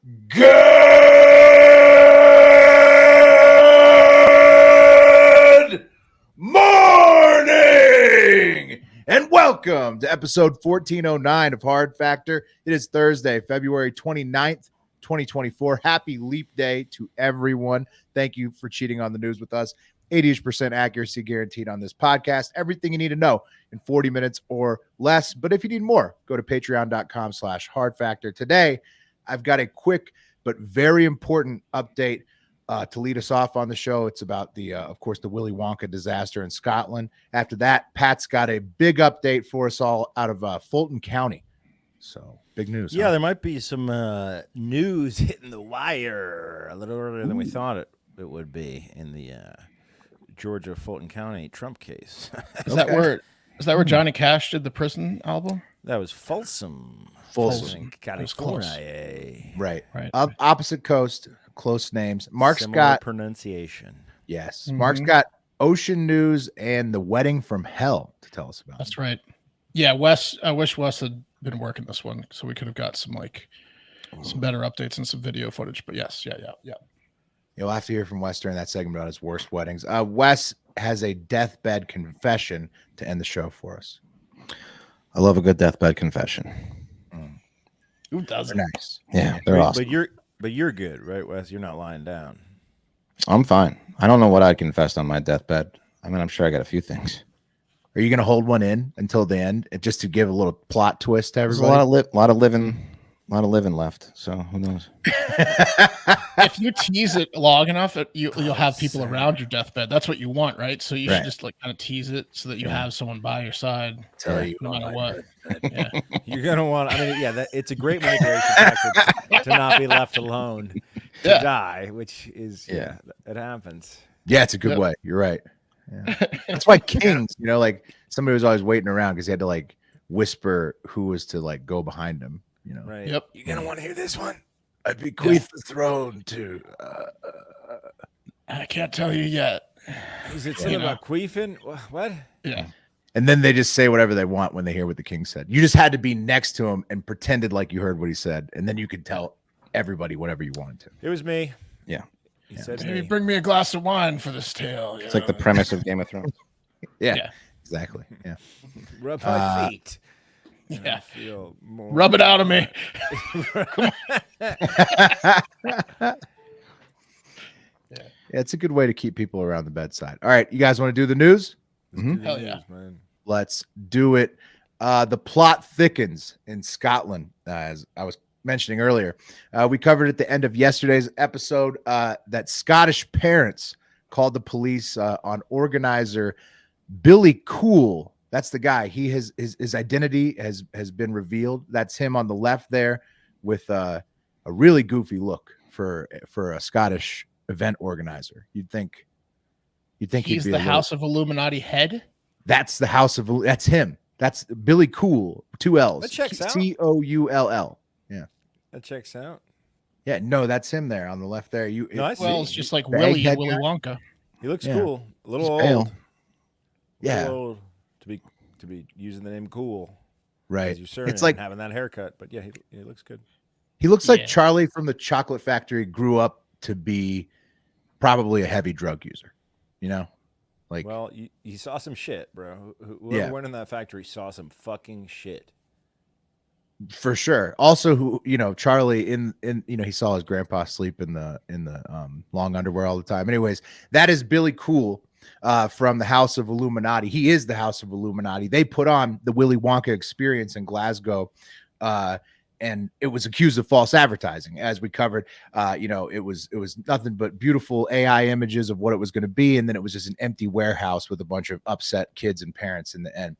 Good morning and welcome to episode 1409 of Hard Factor. It is Thursday, February 29th, 2024. Happy leap day to everyone. Thank you for cheating on the news with us. 80% accuracy guaranteed on this podcast. Everything you need to know in 40 minutes or less. But if you need more, go to patreon.com/hardfactor. Today, I've got a quick but very important update to lead us off on the show. It's about the, of course, the Willy Wonka disaster in Scotland. After that, Pat's got a big update for us all out of Fulton County. So big news. Yeah, there might be some news hitting the wire a little earlier than we thought it would be in the Georgia Fulton County Trump case. Is that where Johnny Cash did the prison album? That was Folsom, California. Right. Opposite coast, close names. Mark's Similar got pronunciation. Yes. Mark's got ocean news and the wedding from hell to tell us about. That's right. Yeah, Wes. I wish Wes had been working this one so we could have got some better updates and some video footage. But yes, yeah. You'll have to hear from Wes during that segment about his worst weddings. Wes has a deathbed confession to end the show for us. I love a good deathbed confession. Who doesn't? They're nice. Yeah, they're awesome. But you're good, right, Wes? You're not lying down. I'm fine. I don't know what I'd confess on my deathbed. I mean, I'm sure I got a few things. Are you going to hold one in until the end, just to give a little plot twist to everybody? There's a lot of living left. So who knows? If you tease it long enough, you'll have people around your deathbed. That's what you want, right? So you should just kind of tease it so that you have someone by your side. Tell you no matter what. Yeah. You're gonna want. I mean, it's a great manipulation tactic to not be left alone to die, which is it happens. Yeah, it's a good way. You're right. Yeah. That's why kings, somebody was always waiting around because he had to whisper who was to go behind him. Right. Yep. You're gonna want to hear this one. I bequeath the throne to. I can't tell you yet. Is it something about queefing? What? Yeah. And then they just say whatever they want when they hear what the king said. You just had to be next to him and pretended like you heard what he said, and then you could tell everybody whatever you wanted to. It was me. Yeah. He said, Maybe bring me a glass of wine for this tale. It's like the premise of Game of Thrones. Yeah. Exactly. Yeah. Rub my feet. Yeah. Feel more. Rub it out of me. It's a good way to keep people around the bedside. All right, you guys want to do the news? Hell yeah. Man. Let's do it. The plot thickens in Scotland, as I was mentioning earlier. We covered at the end of yesterday's episode that Scottish parents called the police on organizer Billy Cool. That's the guy. His identity has been revealed. That's him on the left there with a really goofy look for a Scottish event organizer. You'd think he's the House of Illuminati head. That's the House of. That's him. That's Billy Cool. 2 L's. That checks out. Coull. Yeah. That checks out. Yeah. No, that's him there on the left there. It's just like Willy Wonka. He looks cool. A little old. Pale. Yeah. Old to be using the name Cool. Right. It's like having that haircut, but he looks good. He looks like Charlie from the Chocolate Factory grew up to be probably a heavy drug user. Well, you saw some shit, bro. Whoever went in that factory saw some fucking shit. For sure. Also, Charlie in he saw his grandpa sleep in the long underwear all the time. Anyways, that is Billy Cool from the House of Illuminati. He is the House of Illuminati. They put on the Willy Wonka experience in Glasgow, and it was accused of false advertising. As we covered, it was nothing but beautiful AI images of what it was going to be, and then it was just an empty warehouse with a bunch of upset kids and parents in the end.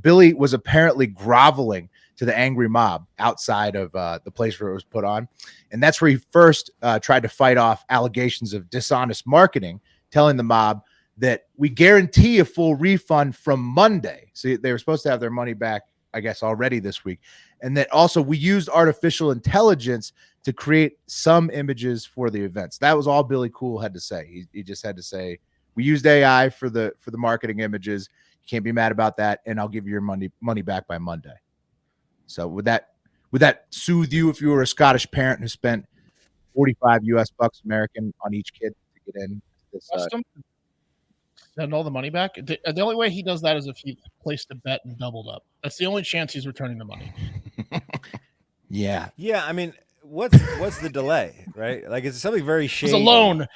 Billy was apparently groveling to the angry mob outside of the place where it was put on, and that's where he first tried to fight off allegations of dishonest marketing, telling the mob that we guarantee a full refund from Monday. So they were supposed to have their money back, I guess, already this week. And that also we used artificial intelligence to create some images for the events. That was all Billy Cool had to say. He just had to say, we used AI for the marketing images. You can't be mad about that. And I'll give you your money back by Monday. So with Would that soothe you if you were a Scottish parent who spent 45 US bucks American on each kid to get in? This, Custom? Send all the money back. The only way he does that is if he placed a bet and doubled up. That's the only chance he's returning the money. yeah. Yeah, I mean, what's the delay, right? Like, it's something very shady. It's a loan.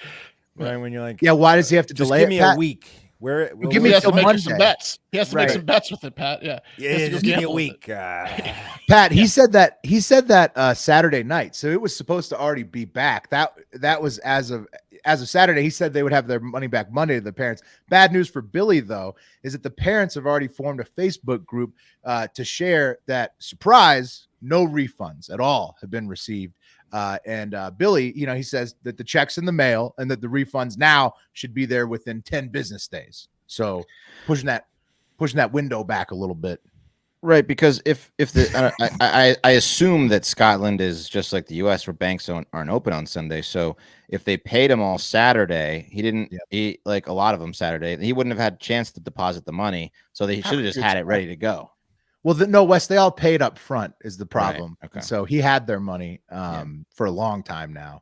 Right, when you're like, Yeah, why does he have to just delay give it, me Pat? a week. Where Give me He has to till make Monday. some bets. He has to make Right. some bets with it, Pat. Yeah. Yeah, just give me a week. Pat, he said that Saturday night, so it was supposed to already be back. That was as of Saturday. He said they would have their money back Monday to the parents. Bad news for Billy, though, is that the parents have already formed a Facebook group to share that, surprise, no refunds at all have been received. And Billy, he says that the check's in the mail and that the refunds now should be there within 10 business days. So pushing that window back a little bit. Right, because if the I assume that Scotland is just like the U.S. where banks aren't open on Sunday. So if they paid him all Saturday, he like a lot of them Saturday, he wouldn't have had a chance to deposit the money. So they should have just had it ready to go. Well, no, Wes, they all paid up front is the problem. Right. Okay. So he had their money for a long time now.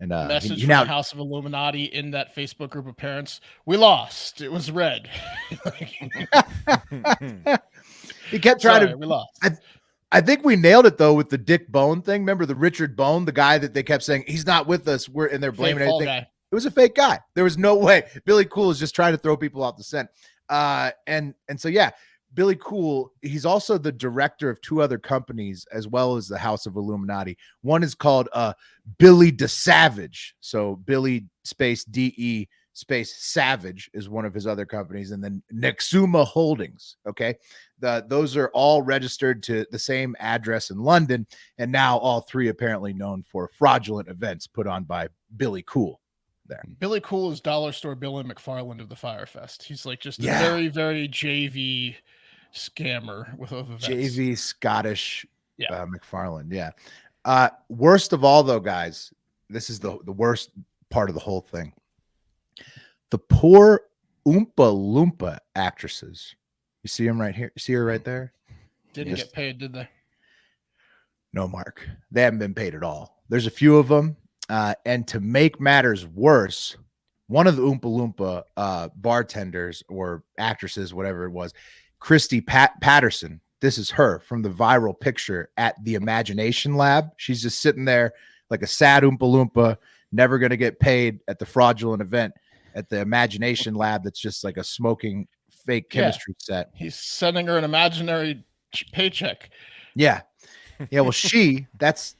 And Message he from now the House of Illuminati in that Facebook group of parents. We lost. It was red. he kept trying Sorry, to. we lost. I think we nailed it though with the Dick Bone thing. Remember the Richard Bone, the guy that they kept saying he's not with us. They're blaming Fake fall everything. guy. It was a fake guy. There was no way. Billy Cool is just trying to throw people off the scent. And so yeah, Billy Cool. He's also the director of two other companies as well as the House of Illuminati. One is called Billy the Savage. So Billy space DE space Savage is one of his other companies, and then Nexuma Holdings. Okay, those are all registered to the same address in London, and now all three apparently known for fraudulent events put on by Billy Cool. There, Billy Cool is Dollar Store Bill and McFarland of the Firefest. He's like just a very, very JV scammer with events. JV Scottish McFarland. Yeah. Worst of all, though, guys, this is the worst part of the whole thing. The poor Oompa Loompa actresses. You see them right here? You see her right there? Didn't get paid, did they? No, Mark. They haven't been paid at all. There's a few of them. And to make matters worse, one of the Oompa Loompa bartenders or actresses, whatever it was, Christy Patterson. This is her from the viral picture at the Imagination Lab. She's just sitting there like a sad Oompa Loompa, never going to get paid at the fraudulent event at the Imagination Lab. That's just like a smoking fake chemistry set. He's sending her an imaginary paycheck. Yeah. Yeah. Well, that's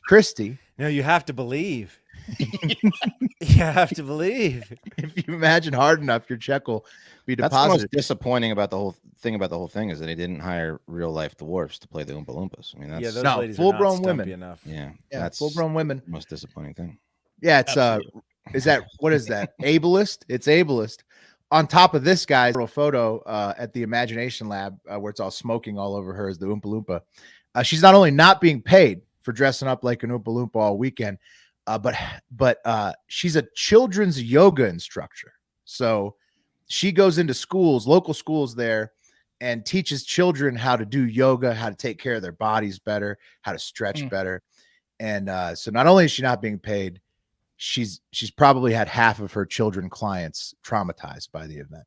Christy. No, you have to believe. You have to believe. If you imagine hard enough, your check will be That's the deposited. most disappointing about the whole thing is that he didn't hire real life dwarfs to play the Oompa Loompas. I mean, that's Those No, ladies full-grown are not stumpy women. enough. Yeah, that's full-grown women. the most disappointing thing. Yeah, it's Absolutely. is that what is that? Ableist? It's ableist. On top of this guy's photo at the Imagination Lab where it's all smoking all over her is the Oompa Loompa. She's not only not being paid for dressing up like an Oompa Loompa all weekend, but she's a children's yoga instructor. So she goes into schools, local schools there, and teaches children how to do yoga, how to take care of their bodies better, how to stretch better. And so not only is she not being paid, she's probably had half of her children clients traumatized by the event.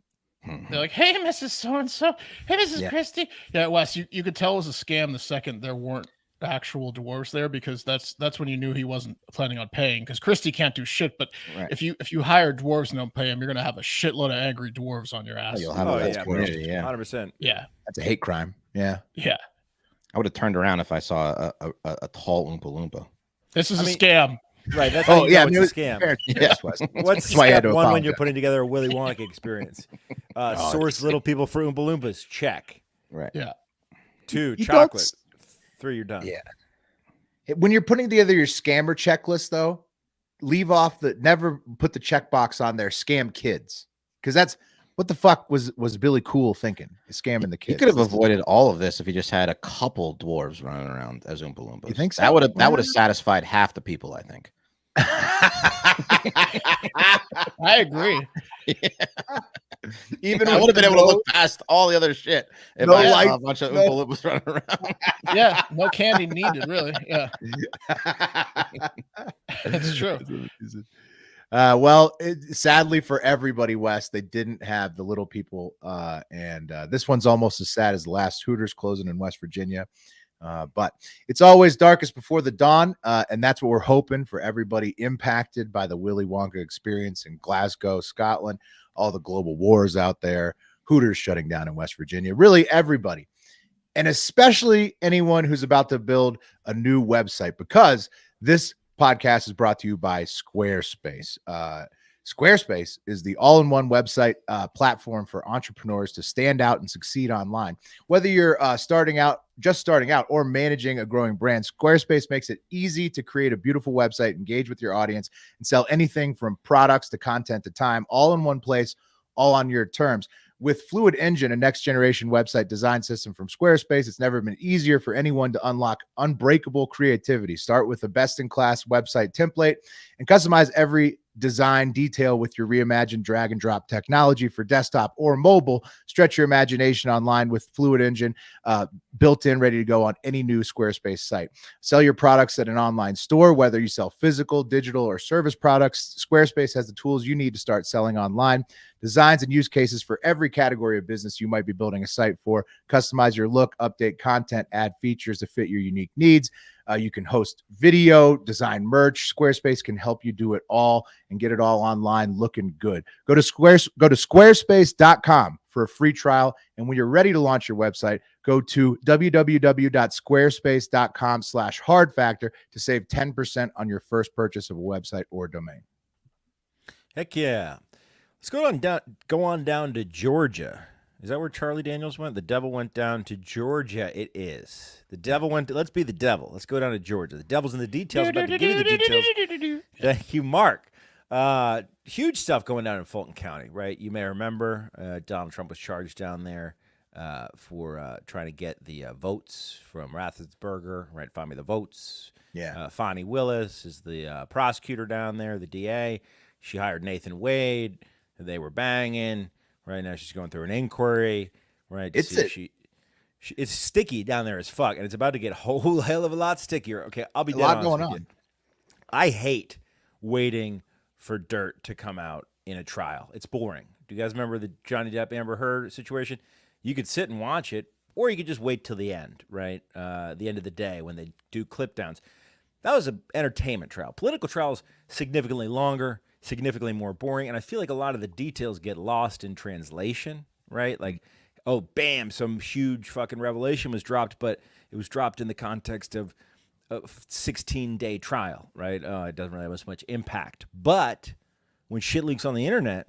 They're like, hey, Mrs. So-and-so. Hey, Mrs. Christie. Yeah, Wes, you could tell it was a scam the second there weren't actual dwarves there, because that's when you knew he wasn't planning on paying, because Christie can't do shit. But if you hire dwarves and don't pay them, you're going to have a shitload of angry dwarves on your ass. You'll have a community, 100%. Yeah. That's a hate crime. Yeah. Yeah. I would have turned around if I saw a tall Oompa Loompa. This is a scam. Right. That's how you know it's a scam. Yes, What's step one when you're putting together a Willy Wonka experience? Source little people for Oompa Loompas. Check. Right. Yeah. 2, chocolate. 3, you're done. Yeah. When you're putting together your scammer checklist, though, never put the checkbox on there, scam kids. Because that's what the fuck was Billy Cool thinking? Scamming the kids. He could have avoided all of this if he just had a couple dwarves running around as Oompa Loompas. You think so? That would have satisfied half the people, I think. I agree. Even I I would have been able to no- look past all the other shit if no I saw light- a bunch of no- Oompa Loompas running around. Yeah, no candy needed, really. Yeah, it's true. Well, sadly for everybody, Wes, they didn't have the little people, and this one's almost as sad as the last Hooters closing in West Virginia. But it's always darkest before the dawn, and that's what we're hoping for everybody impacted by the Willy Wonka experience in Glasgow, Scotland, all the global wars out there, Hooters shutting down in West Virginia, really everybody, and especially anyone who's about to build a new website, because this podcast is brought to you by Squarespace. Squarespace is the all-in-one website platform for entrepreneurs to stand out and succeed online. Whether you're starting out, or managing a growing brand, Squarespace makes it easy to create a beautiful website, engage with your audience, and sell anything from products to content to time, all in one place, all on your terms. With Fluid Engine, a next-generation website design system from Squarespace, it's never been easier for anyone to unlock unbreakable creativity. Start with a best-in-class website template and customize every design detail with your reimagined drag-and-drop technology for desktop or mobile. Stretch your imagination online with Fluid Engine, built in, ready to go on any new Squarespace site. Sell your products at an online store, whether you sell physical, digital, or service products. Squarespace has the tools you need to start selling online. Designs and use cases for every category of business you might be building a site for. Customize your look, update content, add features to fit your unique needs. You can host video, design merch. Squarespace can help you do it all and get it all online looking good. Go to squarespace.com for a free trial. And when you're ready to launch your website, go to www.squarespace.com/hardfactor to save 10% on your first purchase of a website or domain. Heck yeah. Let's go on down to Georgia. Is that where Charlie Daniels went? The devil went down to Georgia. It is. The devil went to, let's be the devil. Let's go down to Georgia. The devil's in the details. I'm about to give you the details. Thank you, Mark. Huge stuff going down in Fulton County, right? You may remember Donald Trump was charged down there for trying to get the votes from Rathensperger, right? Find me the votes. Yeah. Fonnie Willis is the prosecutor down there, the DA. She hired Nathan Wade. They were banging. Right now, she's going through an inquiry. Right, It's it's sticky down there as fuck, and it's about to get a whole hell of a lot stickier. Okay, I'll be a dead lot honest going with on. you. I hate waiting for dirt to come out in a trial. It's boring. Do you guys remember the Johnny Depp Amber Heard situation? You could sit and watch it, or you could just wait till the end. Right, the end of the day when they do clip downs. That was an entertainment trial. Political trials significantly longer, significantly more boring, and I feel like a lot of the details get lost in translation, right? Like, oh, bam, some huge fucking revelation was dropped, but it was dropped in the context of a 16-day trial, right? It doesn't really have as much impact. But when shit leaks on the internet,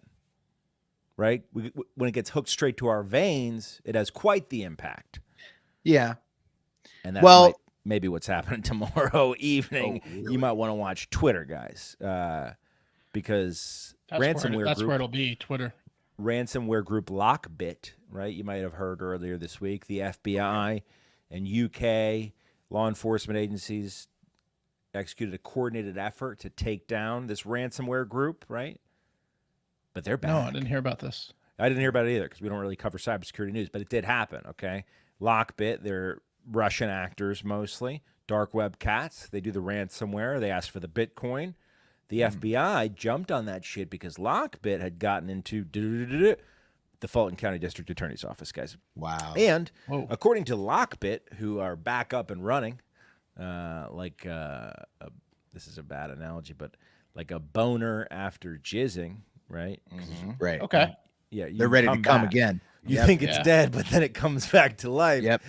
right, when it gets hooked straight to our veins, it has quite the impact. Yeah. And that's maybe what's happening tomorrow evening. Oh, really? You might want to watch Twitter, guys. Because That's where it'll be, Twitter. Ransomware group Lockbit, right? You might have heard earlier this week, the FBI and UK law enforcement agencies executed a coordinated effort to take down this ransomware group, right? But they're back. No, I didn't hear about this. I didn't hear about it either because we don't really cover cybersecurity news, but it did happen, okay? Lockbit, they're Russian actors mostly, dark web cats. They do the ransomware. They ask for the Bitcoin. The FBI jumped on that shit because Lockbit had gotten into the Fulton County District Attorney's Office, guys. Wow. And according to Lockbit, who are back up and running, this is a bad analogy, but like a boner after jizzing, right? Mhm. Right. Okay. Yeah, They're ready to come back. again. You Yep. think it's dead, but then it comes back to life. Yep.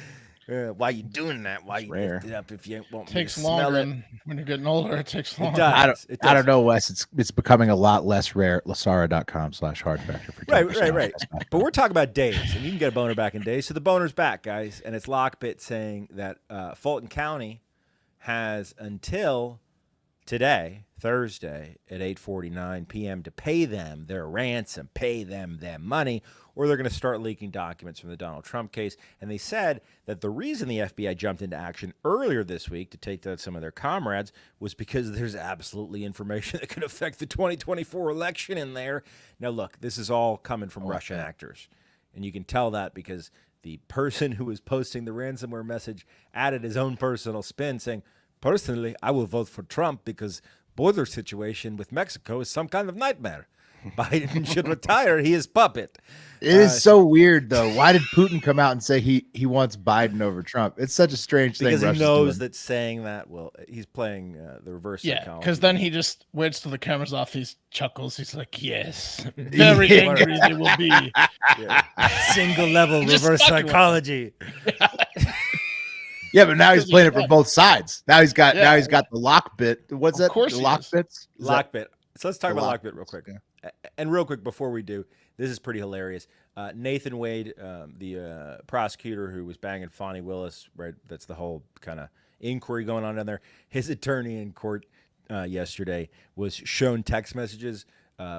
Why you doing that? Why you rare. lift it up if you won't Takes smell longer, it? and when you're getting older, it takes longer. does. I don't know, Wes. It's becoming a lot less rare. Lasara.com/hardfactor for 10% Right. off. But we're talking about days, and you can get a boner back in days. So the boner's back, guys, and it's Lockbit saying that Fulton County has until today, Thursday at 8:49 p.m. to pay them their ransom, pay them money, or they're going to start leaking documents from the Donald Trump case. And they said that the reason the FBI jumped into action earlier this week to take down some of their comrades was because there's absolutely information that could affect the 2024 election in there. Now, look, this is all coming from Russian actors. And you can tell that because the person who was posting the ransomware message added his own personal spin saying, personally, I will vote for Trump because border situation with Mexico is some kind of nightmare. Biden should retire. He is puppet. It is so weird, though. Why did Putin come out and say he wants Biden over Trump? It's such a strange thing. Because he Russia's knows doing. that saying that, well, he's playing the reverse Yeah, psychology. because then he just waits till the camera's off. He chuckles. He's like, "Yes, very angry they will be." Single level Just reverse fucking with psychology. Yeah, but now he's playing it from fun. both sides. Now he's got Yeah. the lock bit. What's Of that? course The he lock is. bits? Is that- Lockbit. So let's talk the about lock Lockbit real quick. yeah. And real quick before we do, this is pretty hilarious. Nathan Wade, the prosecutor who was banging Fonnie Willis, right? That's the whole kind of inquiry going on down there. His attorney in court yesterday was shown text messages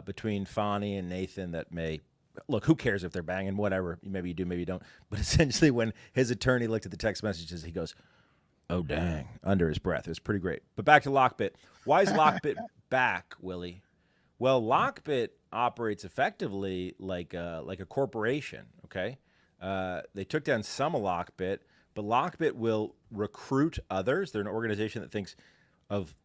between Fonnie and Nathan that may look. Who cares if they're banging? Whatever. Maybe you do, maybe you don't. But essentially, when his attorney looked at the text messages, he goes, "Oh dang!" under his breath. It was pretty great. But back to Lockbit. Why is Lockbit back, Willie? Well, Lockbit operates effectively like a corporation. Okay, they took down some of Lockbit, but Lockbit will recruit others. They're an organization that thinks of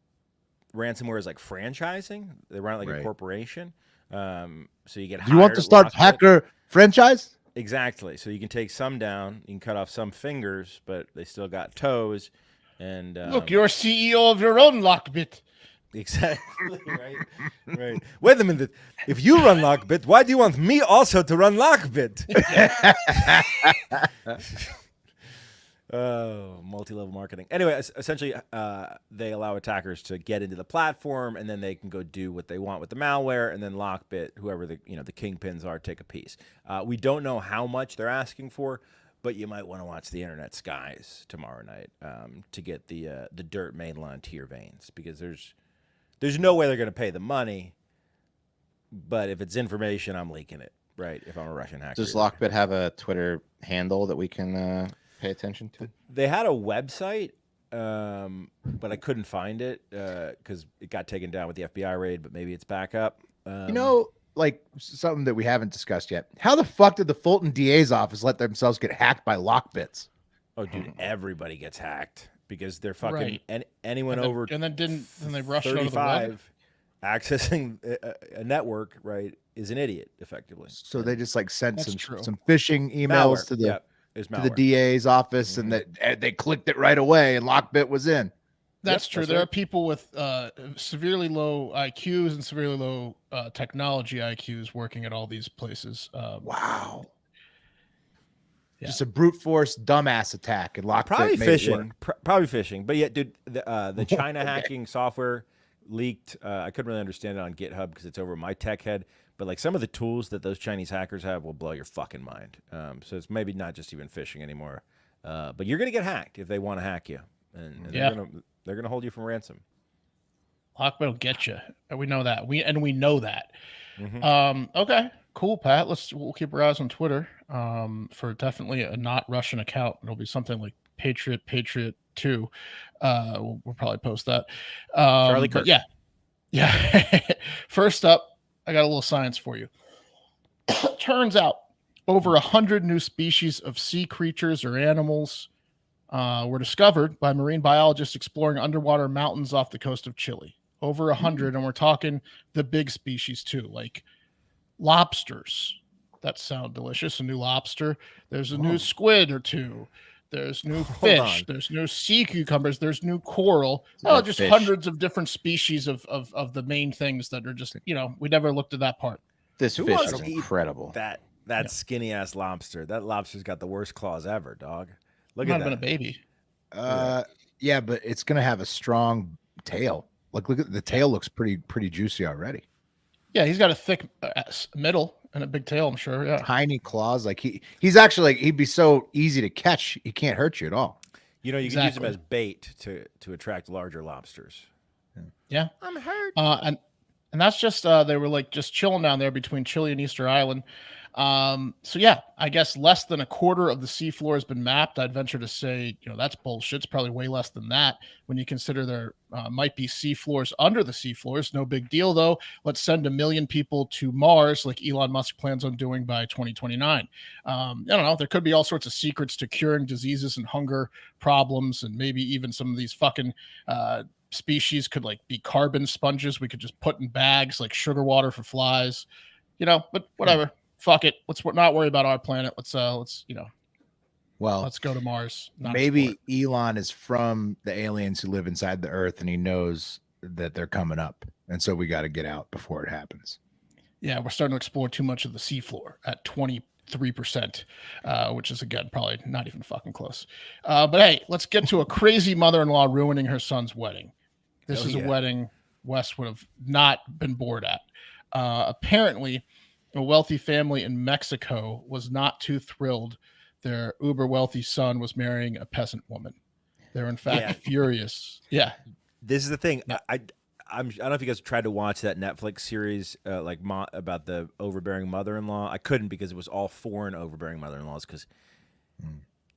ransomware as like franchising. They run it like a Right. corporation. So you get. Do you want hired to at start Lockbit. hacker franchise? Exactly. So you can take some down. You can cut off some fingers, but they still got toes. And Look, you're CEO of your own Lockbit. exactly right. Right. Wait a minute. If you run Lockbit, why do you want me also to run Lockbit? Oh, multi-level marketing. Anyway, essentially, they allow attackers to get into the platform, and then they can go do what they want with the malware, and then Lockbit, whoever the kingpins are, take a piece. We don't know how much they're asking for, but you might want to watch the Internet Skies tomorrow night to get the dirt mainline to your veins, because there's no way they're going to pay the money, but if it's information, I'm leaking it, right? If I'm a Russian hacker. Does Lockbit have a Twitter handle that we can pay attention to? They had a website, but I couldn't find it because it got taken down with the FBI raid, but maybe it's back up. Like something that we haven't discussed yet. How the fuck did the Fulton DA's office let themselves get hacked by Lockbits? Oh, dude, everybody gets hacked because they're fucking Right. anyone over And then they rushed out of the web. 35 accessing a network, right, is an idiot, effectively. So they just like sent That's true. some phishing emails Malware. to the Yep, it's to the malware. DA's office, and that they clicked it right away, and Lockbit was in. That's Yep, true. that's There right. are people with severely low IQs and severely low technology IQs working at all these places. Wow. Yeah. Just a brute force dumbass attack, and Lockbit Probably made it work. phishing. Probably phishing. But yeah, dude, the China hacking software leaked. I couldn't really understand it on GitHub because it's over my tech head. But like some of the tools that those Chinese hackers have will blow your fucking mind. So it's maybe not just even phishing anymore. But you're gonna get hacked if they want to hack you, and Yeah. they're gonna hold you from ransom. Lockbit will get you. We know that. We know that. Mhm. Okay, cool, Pat. We'll keep our eyes on Twitter for definitely a not Russian account. It'll be something like Patriot 2. We'll probably post that. Charlie but Kirk. yeah. First up, I got a little science for you. Turns out over 100 new species of sea creatures or animals were discovered by marine biologists exploring underwater mountains off the coast of Chile. Over 100, and we're talking the big species too, like lobsters that sound delicious. A new lobster. There's a new squid or two. There's new fish. on. There's new sea cucumbers. There's new coral. Yeah, Just fish. hundreds of different species of the main things that are just, we never looked at that part. This Who fish wants is to eat incredible. That skinny ass lobster. That lobster's got the worst claws ever, dog. Look Might at have that. been a baby. Yeah, but it's gonna have a strong tail. Like, look at the tail; looks pretty juicy already. Yeah, he's got a thick middle and a big tail, I'm sure. Yeah. Tiny claws. Like he's actually he'd be so easy to catch. He can't hurt you at all. You can use them Exactly. as bait to attract larger lobsters. Yeah. I'm hurt. And that's just they were like just chilling down there between Chile and Easter Island. So yeah, I guess less than a quarter of the seafloor has been mapped. I'd venture to say, that's bullshit. It's probably way less than that when you consider there might be seafloors under the seafloors. No big deal though. Let's send 1 million people to Mars like Elon Musk plans on doing by 2029. I don't know. There could be all sorts of secrets to curing diseases and hunger problems, and maybe even some of these fucking species could like be carbon sponges we could just put in bags like sugar water for flies, but whatever. Fuck it. Let's not worry about our planet. Let's go to Mars. Maybe Elon is from the aliens who live inside the Earth, and he knows that they're coming up, and so we got to get out before it happens. Yeah, we're starting to explore too much of the seafloor at 23%, which is again probably not even fucking close. But hey, let's get to a crazy mother-in-law ruining her son's wedding. This is a wedding Wes would have not been bored at. Apparently, a wealthy family in Mexico was not too thrilled their uber wealthy son was marrying a peasant woman. They're in fact furious. Yeah. This is the thing. I don't know if you guys tried to watch that Netflix series about the overbearing mother-in-law. I couldn't because it was all foreign overbearing mother-in-laws because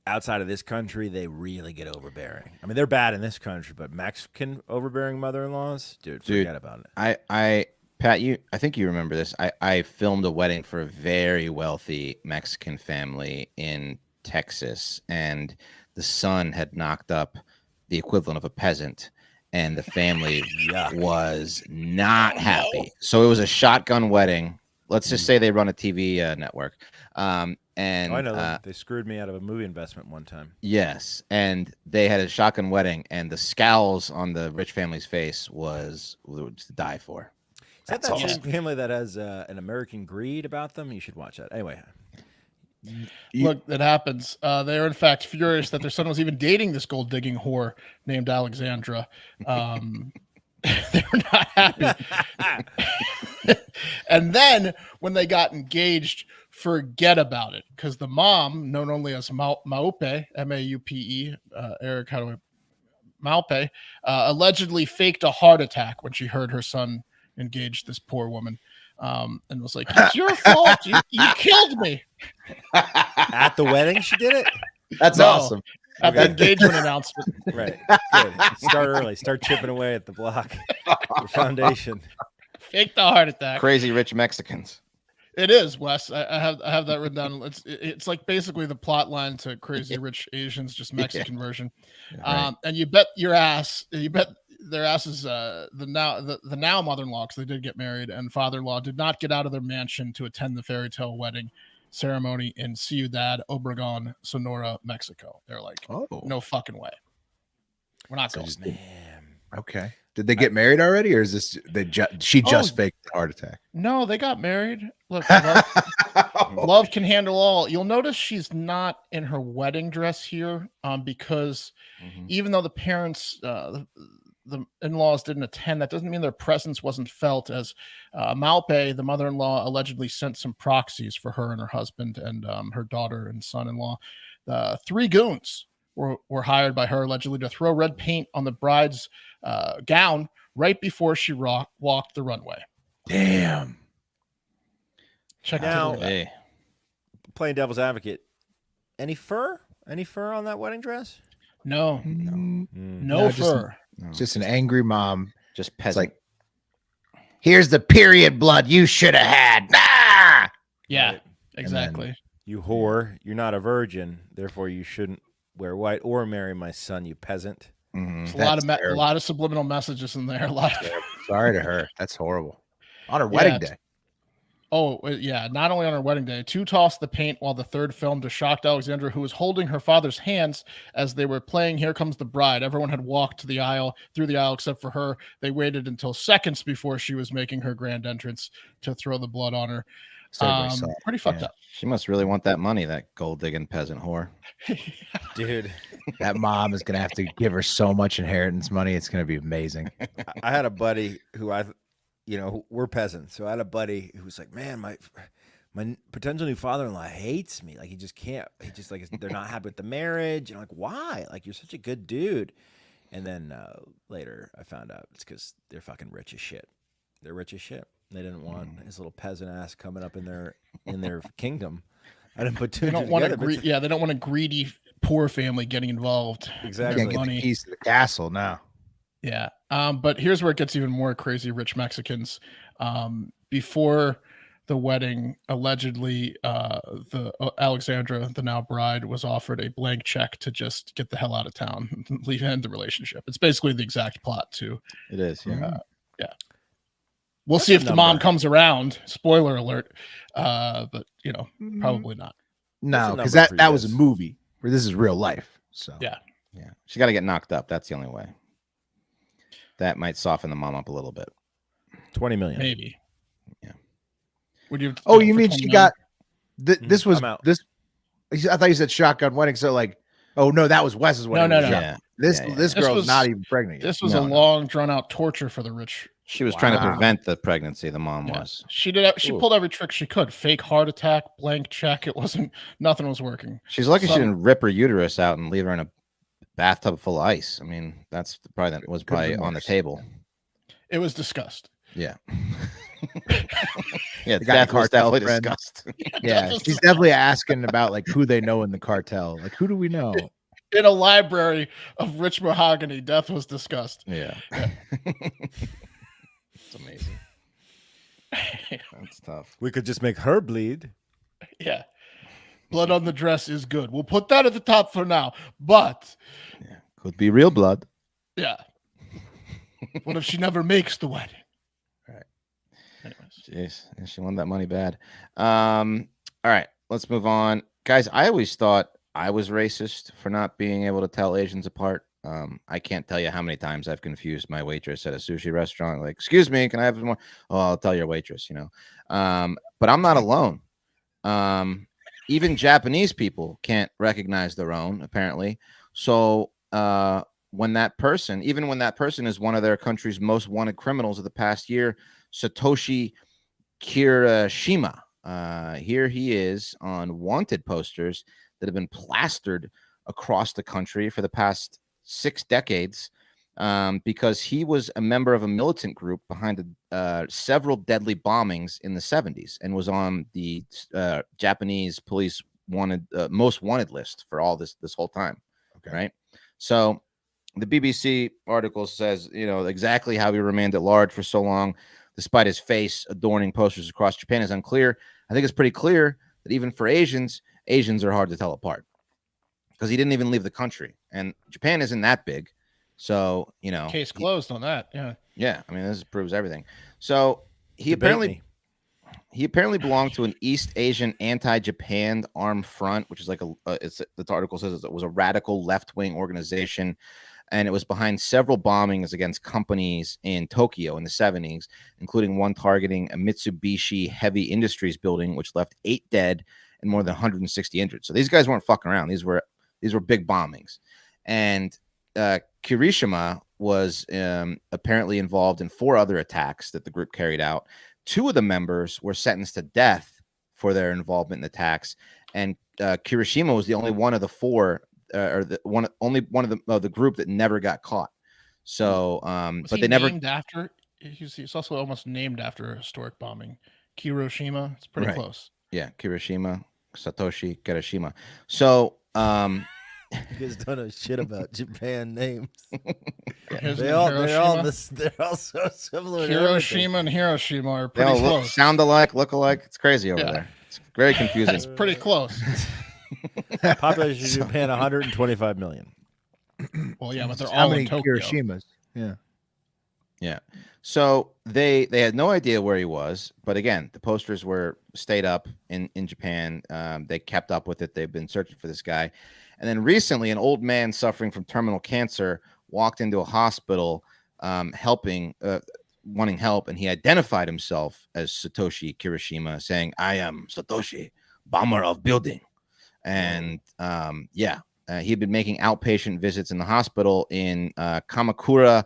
outside of this country, they really get overbearing. I mean, they're bad in this country, but Mexican overbearing mother-in-laws, dude, forget about it. Pat, I think you remember this. I filmed a wedding for a very wealthy Mexican family in Texas, and the son had knocked up the equivalent of a peasant, and the family was not happy. So it was a shotgun wedding. Let's just say they run a TV network. And I know they screwed me out of a movie investment one time. Yes, and they had a shotgun wedding, and the scowls on the rich family's face was to die for. Is that same family that has an American Greed about them? You should watch that. Anyway. Look, that happens. They are in fact furious that their son was even dating this gold digging whore named Alexandra. They were not happy. And then when they got engaged, forget about it, because the mom, known only as Maupe, M-A-U-P-E, Eric Maupe, allegedly faked a heart attack when she heard her son engaged this poor woman, and was like, "It's your fault. You killed me." At the wedding, she did it. That's awesome. At the engagement announcement, right? Good. Start early. Start chipping away at the block, the foundation. Fake the heart attack. Crazy rich Mexicans. It is, Wes. I have that written down. It's like basically the plot line to Crazy Rich Asians, just Mexican version. Right. And you bet their asses the now mother-in-law, because they did get married, and father-in-law did not get out of their mansion to attend the fairy tale wedding ceremony in Ciudad Obregón, Sonora, Mexico. They're like, no fucking way. We're not going. Man. Okay. Did they get married already, or is this she just faked the heart attack? No, they got married. Look, love can handle all. You'll notice she's not in her wedding dress here, because even though the parents, the in-laws didn't attend, that doesn't mean their presence wasn't felt, as Maupe, the mother-in-law, allegedly sent some proxies for her and her husband and her daughter and son-in-law. 3 goons were hired by her allegedly to throw red paint on the bride's gown right before she walked the runway. Damn. Check now. Hey. Playing devil's advocate. Any fur? Any fur on that wedding dress? No fur. Just an angry mom. Just peasant. Like, here's the period blood you should have had. Ah! Yeah, right. Exactly. You whore. You're not a virgin. Therefore, you shouldn't wear white or marry my son, you peasant. A lot of subliminal messages in there. Sorry to her. That's horrible. On her wedding day. Oh, yeah. Not only on her wedding day. 2 tossed the paint while the 3rd filmed a shocked Alexandra, who was holding her father's hands as they were playing Here Comes the Bride. Everyone had walked through the aisle except for her. They waited until seconds before she was making her grand entrance to throw the blood on her. Pretty fucked up. She must really want that money, that gold digging peasant whore. Dude, that mom is gonna have to give her so much inheritance money. It's gonna be amazing. I had a buddy who we're peasants, so I had a buddy who was like, "Man, my potential new father-in-law hates me. Like, he just can't. He just like they're not happy with the marriage." And I'm like, "Why? Like, you're such a good dude." And then later I found out it's because they're fucking rich as shit. They're rich as shit. They didn't want his little peasant ass coming up in their kingdom. I didn't put two They and two don't want together. to. They don't want a greedy poor family getting involved. Exactly. Can't get Money. the keys to the castle now. Yeah. But here's where it gets even more crazy. Rich Mexicans. Before the wedding, allegedly, Alexandra, the now bride, was offered a blank check to just get the hell out of town, end the relationship. It's basically the exact plot too. It is. Yeah. We'll That's see a if the mom number. comes around. Spoiler alert. But probably not. No, because number for you that was a guys. movie where this is real life. So Yeah. Yeah. She got to get knocked up. That's the only way. That might soften the mom up a little bit. 20 million. Maybe. Yeah. Would you? Oh, for you mean 20 she million? got this was I'm out. this? I thought you said shotgun wedding. So like, oh no, that was Wes's wedding. No. Yeah. This Yeah, yeah. this This girl's was- not even pregnant yet. This was No, a no. long, drawn out torture for the rich. She was trying to Wow. prevent the pregnancy. The mom Yeah. was. She did. She Ooh. pulled every trick she could. Fake heart attack, blank check. It wasn't. Nothing was working. She's lucky she Some- didn't rip her uterus out and leave her in a bathtub full of ice. I mean, that's probably that was Could've probably been on the worse. table. It was discussed. Yeah. Yeah, The guy death was cartel definitely friend. discussed. Yeah, she's definitely asking about like who they know in the cartel. Like who do we know? In a library of rich mahogany, death was discussed. Yeah. It's amazing. That's tough. We could just make her bleed. Yeah. Blood on the dress is good. We'll put that at the top for now. But Yeah. Could be real blood. yeah. What if she never makes the wedding? Right. Anyways. Jeez. Yeah, she won that money bad. All right. Let's move on. Guys, I always thought I was racist for not being able to tell Asians apart. I can't tell you how many times I've confused my waitress at a sushi restaurant. Like, excuse me, can I have some more? Oh, I'll tell your waitress, But I'm not alone. Even Japanese people can't recognize their own, apparently. So when that person is one of their country's most wanted criminals of the past year, Satoshi Kirishima, here he is on wanted posters that have been plastered across the country for the past 6 decades because he was a member of a militant group behind several deadly bombings in the 70s and was on the Japanese police most wanted list for all this whole time. Okay. Right. So the BBC article says, exactly how he remained at large for so long, despite his face adorning posters across Japan, is unclear. I think it's pretty clear that even for Asians are hard to tell apart because he didn't even leave the country, and Japan isn't that big. So, Case closed on that. Yeah. yeah, I mean, this proves everything. So he Debate apparently belonged to an East Asian anti-Japan armed front, which is like the article says it was a radical left-wing organization, and it was behind several bombings against companies in Tokyo in the 70s, including one targeting a Mitsubishi heavy industries building, which left 8 dead and more than 160 injured. So these guys weren't fucking around. These were big bombings. And Kirishima was apparently involved in 4 other attacks that the group carried out. 2 of the members were sentenced to death for their involvement in the attacks, and Kirishima was the only one of the 4, only one of the group that never got caught. So, Was but he they never. named after? He's also almost named after a historic bombing. Hiroshima. It's pretty Right. close. Yeah, Kirishima, Satoshi Kirishima. So, You guys don't know shit about Japan names. His They're name all Hiroshima. they're all so similar. to everything. Hiroshima and Hiroshima are they pretty all close. sound alike, look alike. It's crazy over Yeah. there. It's very confusing. That's pretty close. Population of Japan 125 million. Well, yeah, but they're How all many in Tokyo. Hiroshimas? Yeah. Yeah. So they had no idea where he was, but again, the posters stayed up in Japan. They kept up with it. They've been searching for this guy. And then recently, an old man suffering from terminal cancer walked into a hospital wanting help, and he identified himself as Satoshi Kirishima, saying, "I am Satoshi, bomber of building." And he'd been making outpatient visits in the hospital in Kamakura,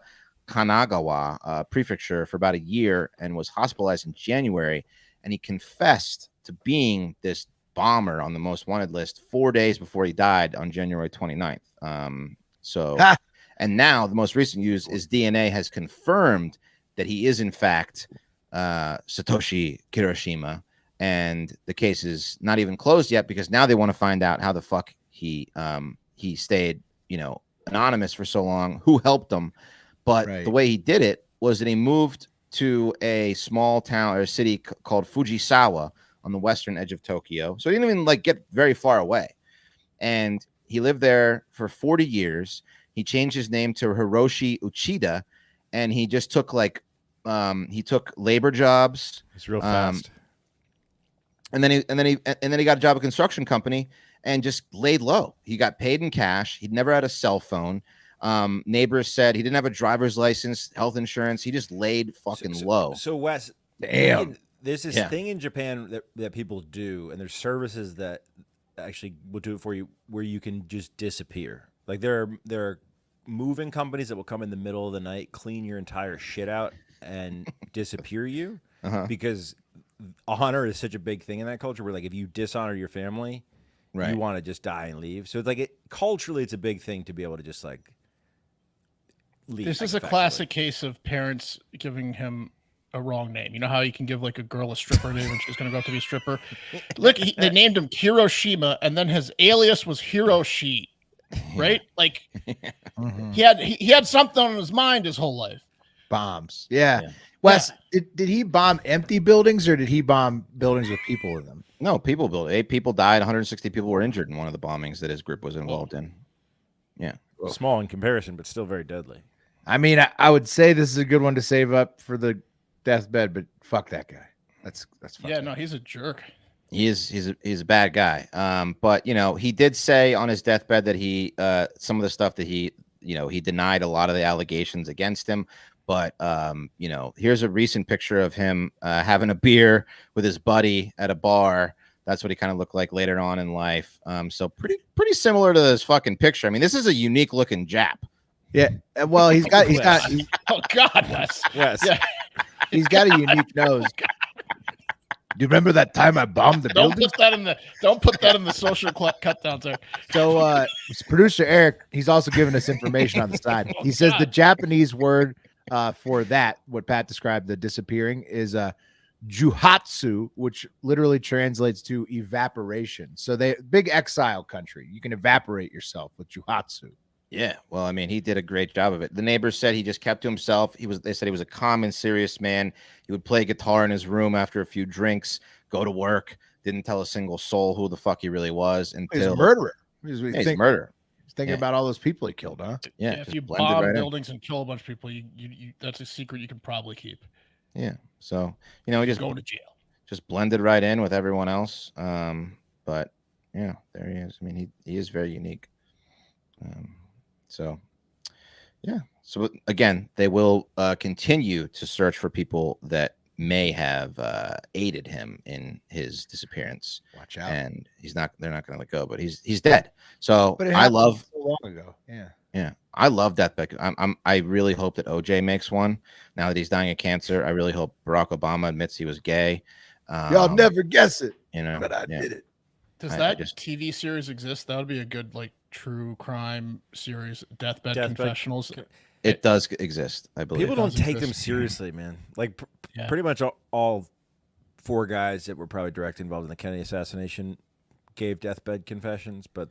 Kanagawa prefecture for about a year and was hospitalized in January. And he confessed to being this bomber on the most wanted list 4 days before he died on January 29th. And now the most recent news is DNA has confirmed that he is in fact Satoshi Kirishima, and the case is not even closed yet because now they want to find out how the fuck he stayed, anonymous for so long, who helped him. But the way he did it was that he moved to a small town or a city called Fujisawa on the western edge of Tokyo. So he didn't even get very far away. And he lived there for 40 years. He changed his name to Hiroshi Uchida, and he just took he took labor jobs. It's real fast. And then he got a job at a construction company and just laid low. He got paid in cash. He'd never had a cell phone. Neighbors said he didn't have a driver's license, health insurance. He just laid fucking low. So Wes, damn, there's this thing in Japan that people do, and there's services that actually will do it for you, where you can just disappear. Like there are moving companies that will come in the middle of the night, clean your entire shit out, and disappear you because honor is such a big thing in that culture. Where if you dishonor your family, you want to just die and leave. So it's culturally, it's a big thing to be able to just leave. This is a classic case of parents giving him a wrong name. You know how you can give a girl a stripper name when she's going to go up to be a stripper? Look, they named him Hiroshima, and then his alias was Hiroshi, right? He had something on his mind his whole life. Bombs. Yeah. Wes, did he bomb empty buildings or did he bomb buildings with people in them? No, people built. 8 people died. 160 people were injured in one of the bombings that his group was involved in. Yeah. Small in comparison, but still very deadly. I mean, I would say this is a good one to save up for the deathbed, but fuck that guy. That's he's a jerk. He's a bad guy. But he did say on his deathbed that he some of the stuff that he denied a lot of the allegations against him. But here's a recent picture of him having a beer with his buddy at a bar. That's what he kind of looked like later on in life. So pretty similar to this fucking picture. I mean, this is a unique looking Jap. Yeah. Well, he's got. Oh God, Wes. Yes. Yeah. He's got a unique nose. Do you remember that time I bombed the building? Don't put that in the social cut down there. So producer Eric, he's also giving us information on the side. He says the Japanese word for that, what Pat described, the disappearing, is juhatsu, which literally translates to evaporation. So big exile country. You can evaporate yourself with juhatsu. Yeah, well, I mean, he did a great job of it. The neighbors said he just kept to himself. They said he was a calm and serious man. He would play guitar in his room after a few drinks, go to work, didn't tell a single soul who the fuck he really was until he's a murderer. He's a murderer. He's thinking about all those people he killed, huh? Yeah, if you bomb buildings and kill a bunch of people, you that's a secret you can probably keep. Yeah, so he just going to jail. Just blended right in with everyone else. But yeah, there he is. I mean, he is very unique. So, yeah. So again, they will continue to search for people that may have aided him in his disappearance. Watch out! And they're not going to let go. But he's dead. So I love. So long ago. Yeah. Yeah, I love Deathbed. I really hope that OJ makes one now that he's dying of cancer. I really hope Barack Obama admits he was gay. Y'all never guess it, but I did it. Does that TV series exist? That would be a good true crime series, Deathbed Confessionals. It does exist, I believe. People don't take them seriously, man. Pretty much all 4 guys that were probably directly involved in the Kennedy assassination gave deathbed confessions, but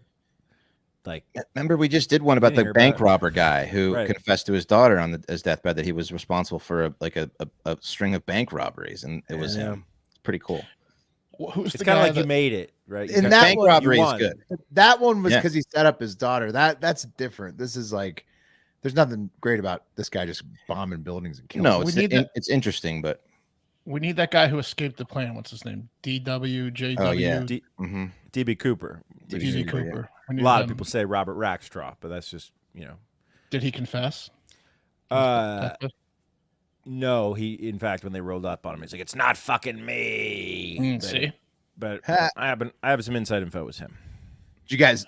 remember we just did one about the bank robber guy who confessed to his daughter on his deathbed that he was responsible for a string of bank robberies, and it was him. It's pretty cool. Who's it's kind of like you made it, right? And that bank robbery is good. That one was because he set up his daughter. That's different. This is there's nothing great about this guy just bombing buildings and killing. No, it's interesting, but we need that guy who escaped the plane. What's his name? DWJW. Oh yeah, DB Cooper. DB Cooper. A lot of people say Robert Rackstraw, but that's just Did he confess? No, in fact, when they rolled up on him, he's like, "It's not fucking me." See, but I have some inside info with him. Did you guys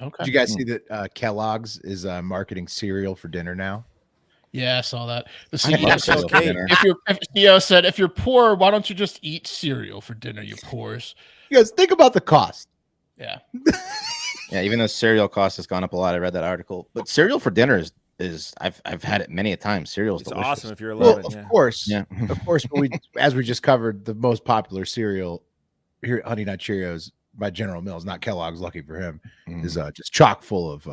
see that Kellogg's is marketing cereal for dinner now? Yeah, I saw that. The CEO said, if you're poor, why don't you just eat cereal for dinner, you poors? You guys think about the cost. Yeah. Yeah, even though cereal cost has gone up a lot, I read that article. But cereal for dinner is is I've had it many a time. Cereal's It's delicious. awesome if you're Well, 11. of yeah. course, Yeah. of course. But as we just covered, the most popular cereal here, Honey Nut Cheerios by General Mills, not Kellogg's. Lucky for him, is just chock full of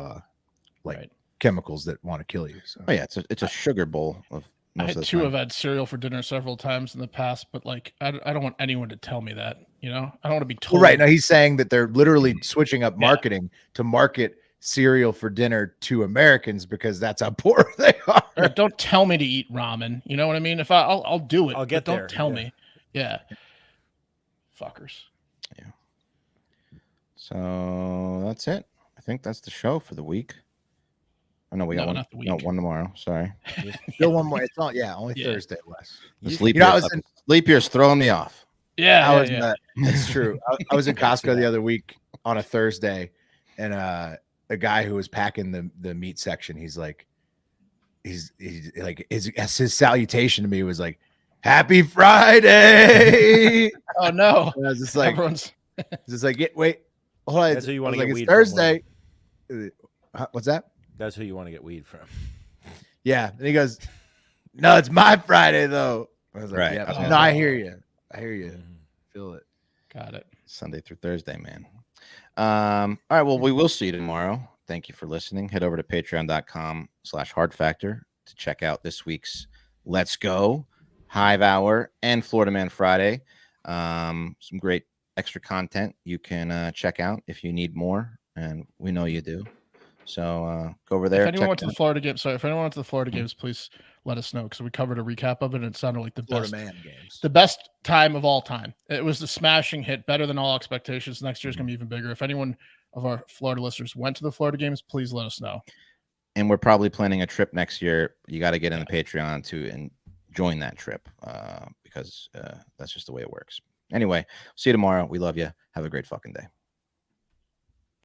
Right. chemicals that want to kill you. So. Oh yeah, it's a sugar bowl of. I Most had of the two time. have had cereal for dinner several times in the past, but like I don't want anyone to tell me that. You know, I don't want to be told. Well, right now, he's saying that they're literally switching up marketing to market cereal for dinner to Americans because that's how poor they are. Yeah, don't tell me to eat ramen. You know what I mean? If I'll do it. I'll get but there, don't tell yeah. me. Yeah. Fuckers. So that's it. I think that's the show for the week. Oh no, we got No, one. not the No, week. one tomorrow. Sorry. Still one more. It's not. Yeah, only Yeah. Thursday, Wes. The You- sleep You know, I year's was in- sleep year's throwing me off. Yeah. I was. yeah. It's true. I was in Costco the other week on a Thursday, and a guy who was packing the meat section, he's like his salutation to me was like, "Happy Friday." Oh no. And I was just like, Everyone's wait, hold on. That's who you wanna I was get like, weed it's from, Thursday. What's that? That's who you want to get weed from. Yeah. And he goes, "No, it's my Friday though." I was like, Right. "Yeah, Oh. no, I hear you. I hear you. Mhm. Feel it." got it. Sunday through Thursday, man. All right. Well, we will see you tomorrow. Thank you for listening. Head over to patreon.com/HARDFACTOR to check out this week's Let's Go, Hive Hour, and Florida Man Friday. Some great extra content you can check out if you need more, and we know you do. So go over there. If anyone check went to it the out. Florida game, sorry, if anyone went to the Florida games, please let us know because we covered a recap of it and it sounded like the Florida best Man games. the best time of all time. It was the smashing hit, better than all expectations. Next year's gonna be even bigger. If anyone of our Florida listeners went to the Florida games, please let us know. And we're probably planning a trip next year. You got to get in the Patreon to join that trip because that's just the way it works. Anyway, see you tomorrow. We love you. Have a great fucking day.